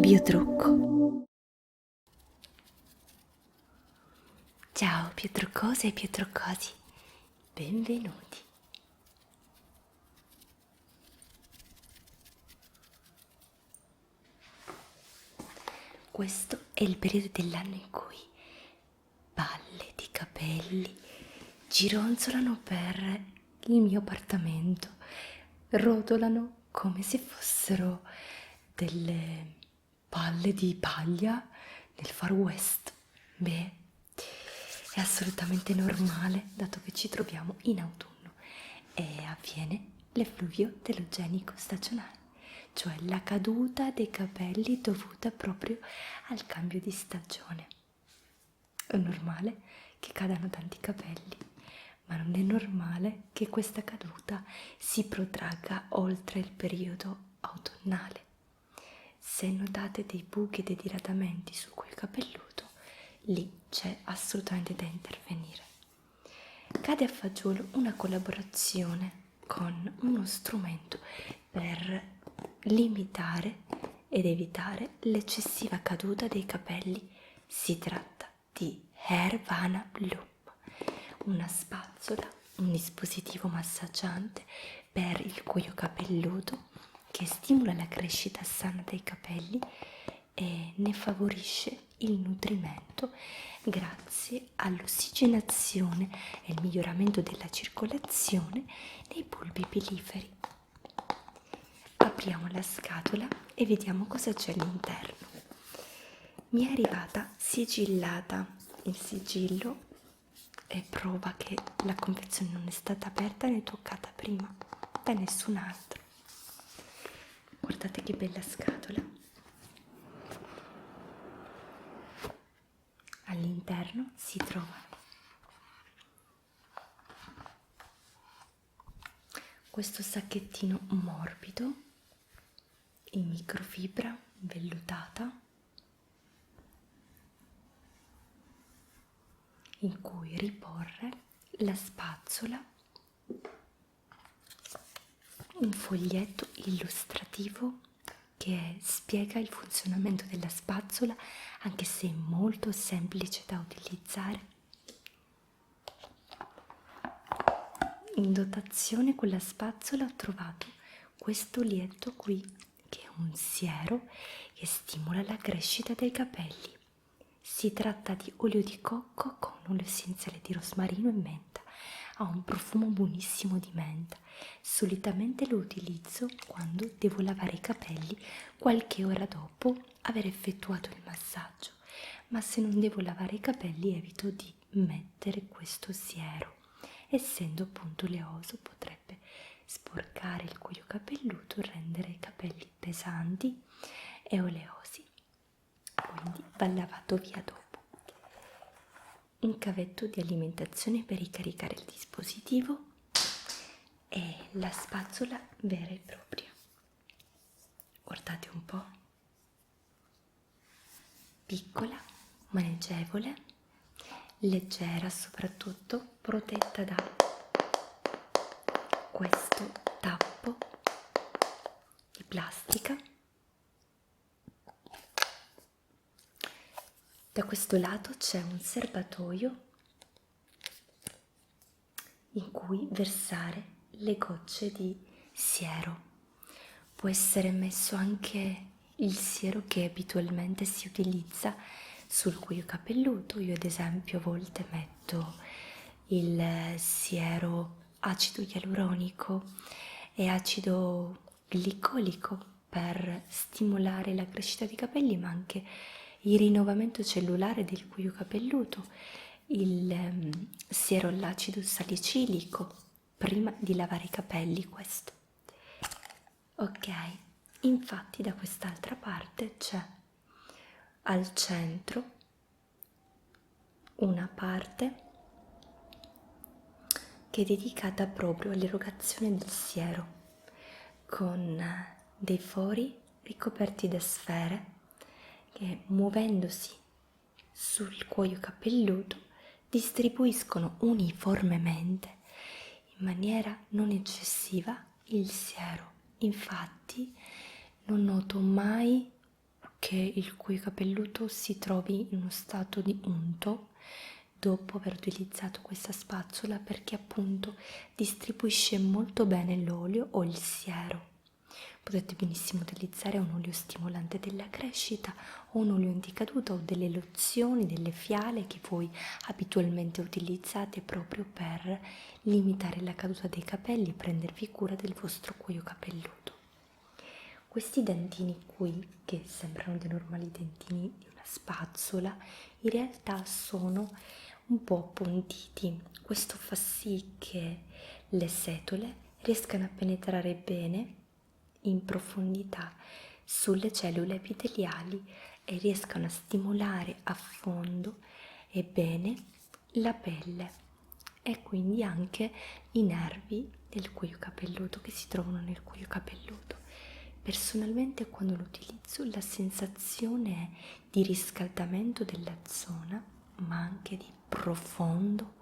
Biotrucco. Ciao biotruccose e biotruccosi, benvenuti. Questo è il periodo dell'anno in cui palle di capelli gironzolano per il mio appartamento, rotolano come se fossero delle palle di paglia nel Far West. Beh, è assolutamente normale dato che ci troviamo in autunno e avviene l'effluvio telogenico stagionale, cioè la caduta dei capelli dovuta proprio al cambio di stagione. È normale che cadano tanti capelli, ma non è normale che questa caduta si protragga oltre il periodo autunnale. Se notate dei buchi e dei diradamenti sul cuoio capelluto, lì c'è assolutamente da intervenire. Cade a fagiolo una collaborazione con uno strumento per limitare ed evitare l'eccessiva caduta dei capelli. Si tratta di Hair Vana Bloom, una spazzola, un dispositivo massaggiante per il cuoio capelluto che stimola la crescita sana dei capelli e ne favorisce il nutrimento grazie all'ossigenazione e il miglioramento della circolazione nei bulbi piliferi. Apriamo la scatola e vediamo cosa c'è all'interno. Mi è arrivata sigillata, il sigillo è prova che la confezione non è stata aperta né toccata prima da nessun altro. Guardate che bella scatola. All'interno si trova questo sacchettino morbido in microfibra vellutata in cui riporre la spazzola, un foglietto illustrativo che spiega il funzionamento della spazzola, anche se è molto semplice da utilizzare. In dotazione con la spazzola ho trovato questo olietto qui, che è un siero che stimola la crescita dei capelli. Si tratta di olio di cocco con olio essenziale di rosmarino e menta. Ha un profumo buonissimo di menta. Solitamente lo utilizzo quando devo lavare i capelli qualche ora dopo aver effettuato il massaggio, ma se non devo lavare i capelli evito di mettere questo siero, essendo appunto oleoso potrebbe sporcare il cuoio capelluto e rendere i capelli pesanti e oleosi, quindi va lavato via dopo. Un cavetto di alimentazione per ricaricare il dispositivo e la spazzola vera e propria. Guardate un po', piccola, maneggevole, leggera, soprattutto protetta da questo tappo di plastica. Da questo lato c'è un serbatoio in cui versare le gocce di siero. Può essere messo anche il siero che abitualmente si utilizza sul cuoio capelluto. Io ad esempio a volte metto il siero acido ialuronico e acido glicolico per stimolare la crescita dei capelli, ma anche il rinnovamento cellulare del cuoio capelluto, il siero all'acido salicilico prima di lavare i capelli, questo. Ok, infatti da quest'altra parte c'è al centro una parte che è dedicata proprio all'erogazione del siero, con dei fori ricoperti da sfere che, muovendosi sul cuoio capelluto, distribuiscono uniformemente in maniera non eccessiva il siero. Infatti non noto mai che il cuoio capelluto si trovi in uno stato di unto dopo aver utilizzato questa spazzola, perché appunto distribuisce molto bene l'olio o il siero. Potete benissimo utilizzare un olio stimolante della crescita o un olio anticaduta o delle lozioni, delle fiale che voi abitualmente utilizzate proprio per limitare la caduta dei capelli e prendervi cura del vostro cuoio capelluto. Questi dentini qui, che sembrano dei normali dentini di una spazzola, in realtà sono un po' appuntiti. Questo fa sì che le setole riescano a penetrare bene in profondità sulle cellule epiteliali e riescano a stimolare a fondo e bene la pelle e quindi anche i nervi del cuoio capelluto che si trovano nel cuoio capelluto. Personalmente quando lo utilizzo la sensazione è di riscaldamento della zona, ma anche di profondo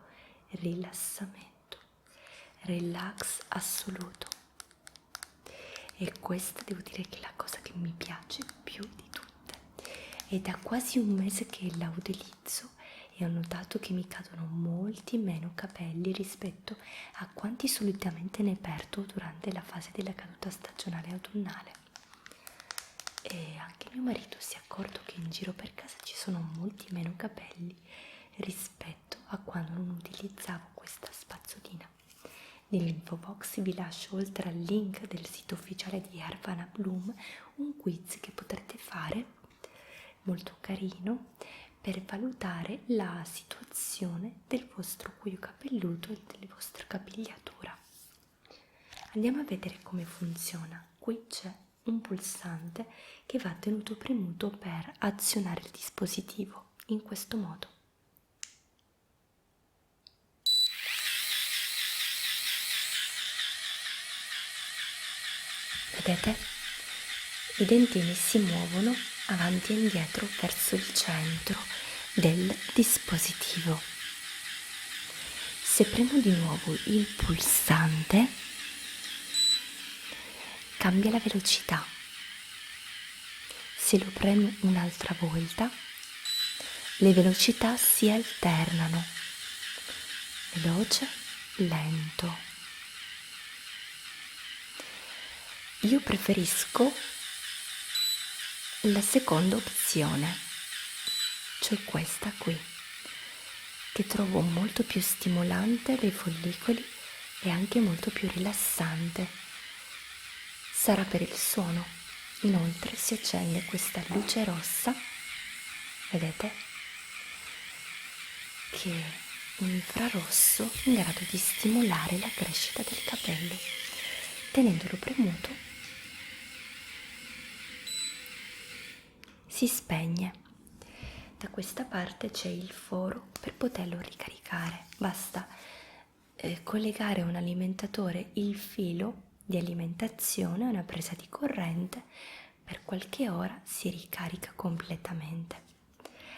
rilassamento, relax assoluto. E questa devo dire che è la cosa che mi piace più di tutte. È da quasi un mese che la utilizzo e ho notato che mi cadono molti meno capelli rispetto a quanti solitamente ne perdo durante la fase della caduta stagionale autunnale. E anche mio marito si è accorto che in giro per casa ci sono molti meno capelli rispetto a quando non utilizzavo questa spazzolina. Nell'info box vi lascio, oltre al link del sito ufficiale di Ervana Bloom, un quiz che potrete fare, molto carino, per valutare la situazione del vostro cuoio capelluto e delle vostre capigliatura. Andiamo a vedere come funziona. Qui c'è un pulsante che va tenuto premuto per azionare il dispositivo in questo modo. Vedete? I dentini si muovono avanti e indietro verso il centro del dispositivo. Se premo di nuovo il pulsante, cambia la velocità. Se lo premo un'altra volta, le velocità si alternano. Veloce, lento. Io preferisco la seconda opzione, cioè questa qui, che trovo molto più stimolante dei follicoli e anche molto più rilassante. Sarà per il suono. Inoltre si accende questa luce rossa, vedete, che è un infrarosso in grado di stimolare la crescita del capello. Tenendolo premuto si spegne. Da questa parte c'è il foro per poterlo ricaricare. Basta collegare a un alimentatore il filo di alimentazione a una presa di corrente, per qualche ora si ricarica completamente.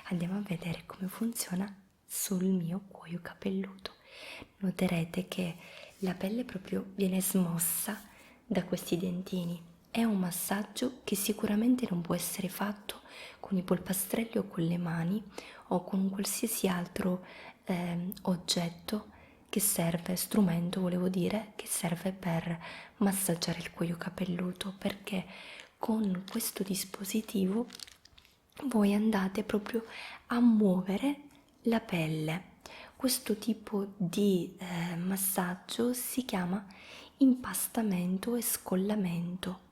Andiamo a vedere come funziona sul mio cuoio capelluto. Noterete che la pelle proprio viene smossa da questi dentini. È un massaggio che sicuramente non può essere fatto con i polpastrelli o con le mani o con qualsiasi altro oggetto che serve, strumento volevo dire, che serve per massaggiare il cuoio capelluto, perché con questo dispositivo voi andate proprio a muovere la pelle. Questo tipo di massaggio si chiama impastamento e scollamento.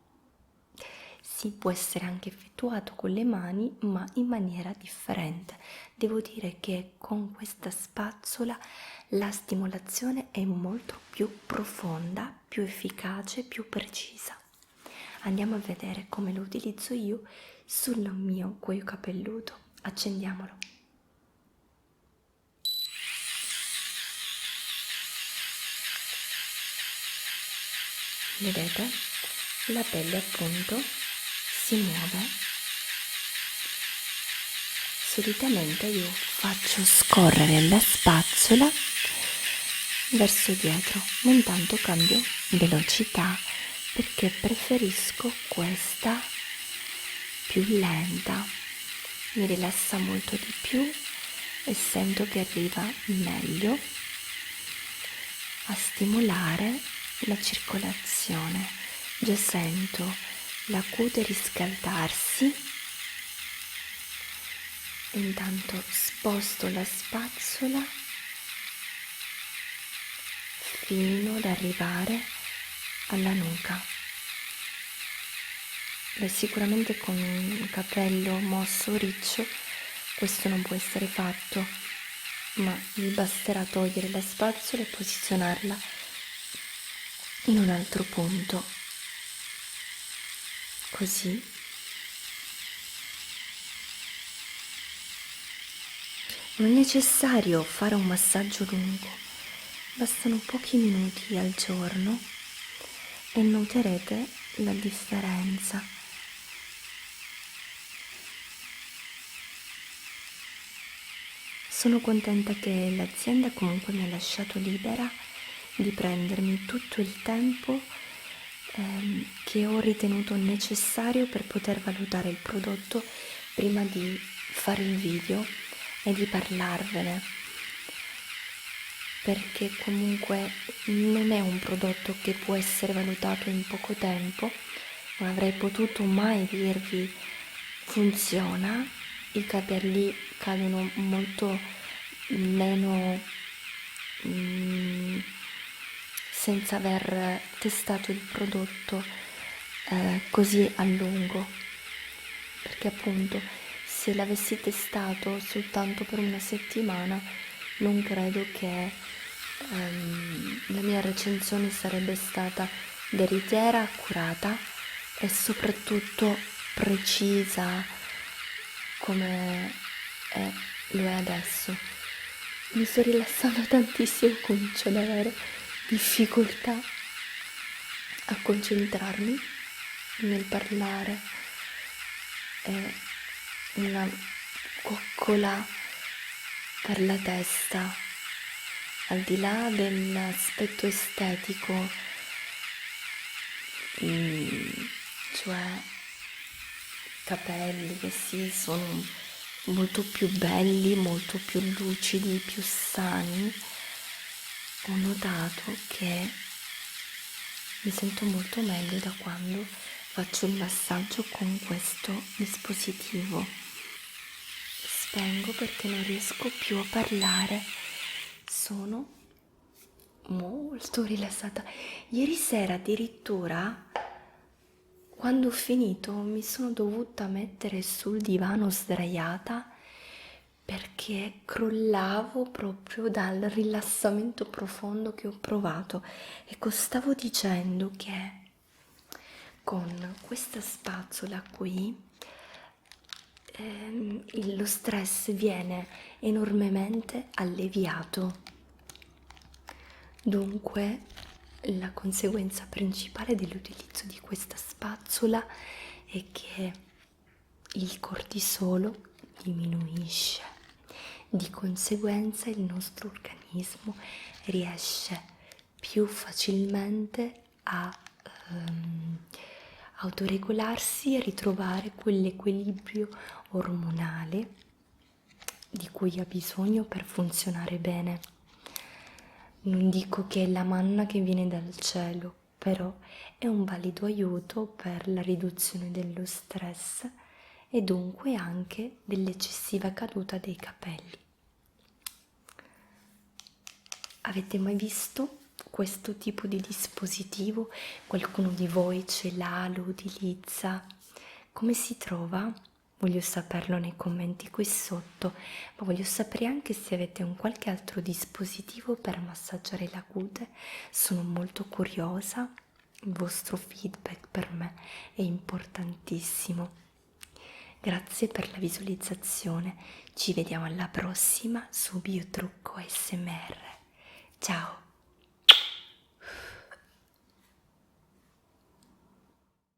Sì, può essere anche effettuato con le mani, ma in maniera differente. Devo dire che con questa spazzola la stimolazione è molto più profonda, più efficace, più precisa. Andiamo a vedere come lo utilizzo io sul mio cuoio capelluto. Accendiamolo. Vedete? La pelle appunto si muove. Solitamente io faccio scorrere la spazzola verso dietro, ma intanto cambio velocità perché preferisco questa più lenta, mi rilassa molto di più e sento che arriva meglio a stimolare la circolazione. Già sento la cute riscaldarsi e intanto sposto la spazzola fino ad arrivare alla nuca. Beh, sicuramente con un capello mosso o riccio questo non può essere fatto, ma mi basterà togliere la spazzola e posizionarla in un altro punto, così. Non è necessario fare un massaggio lungo, bastano pochi minuti al giorno e noterete la differenza. Sono contenta che l'azienda comunque mi ha lasciato libera di prendermi tutto il tempo che ho ritenuto necessario per poter valutare il prodotto prima di fare il video e di parlarvene, perché comunque non è un prodotto che può essere valutato in poco tempo. Non avrei potuto mai dirvi funziona, i capelli cadono molto meno senza aver testato il prodotto così a lungo, perché appunto se l'avessi testato soltanto per una settimana non credo che la mia recensione sarebbe stata veritiera, accurata e soprattutto precisa come lo è adesso. Mi sto rilassando tantissimo, comincio ad avere difficoltà a concentrarmi nel parlare. È una coccola per la testa, al di là dell'aspetto estetico, cioè capelli che sì, sono molto più belli, molto più lucidi, più sani. Ho notato che mi sento molto meglio da quando faccio il massaggio con questo dispositivo. Spengo perché non riesco più a parlare. Sono molto rilassata. Ieri sera addirittura, quando ho finito, mi sono dovuta mettere sul divano sdraiata perché crollavo proprio dal rilassamento profondo che ho provato. Ecco, stavo dicendo che con questa spazzola qui lo stress viene enormemente alleviato. Dunque, la conseguenza principale dell'utilizzo di questa spazzola è che il cortisolo diminuisce. Di conseguenza il nostro organismo riesce più facilmente a autoregolarsi e ritrovare quell'equilibrio ormonale di cui ha bisogno per funzionare bene. Non dico che è la manna che viene dal cielo, però è un valido aiuto per la riduzione dello stress e dunque anche dell'eccessiva caduta dei capelli. Avete mai visto questo tipo di dispositivo? Qualcuno di voi ce l'ha, lo utilizza? Come si trova? Voglio saperlo nei commenti qui sotto, ma voglio sapere anche se avete un qualche altro dispositivo per massaggiare la cute. Sono molto curiosa, il vostro feedback per me è importantissimo. Grazie per la visualizzazione, ci vediamo alla prossima su Biotrucco ASMR. Ciao!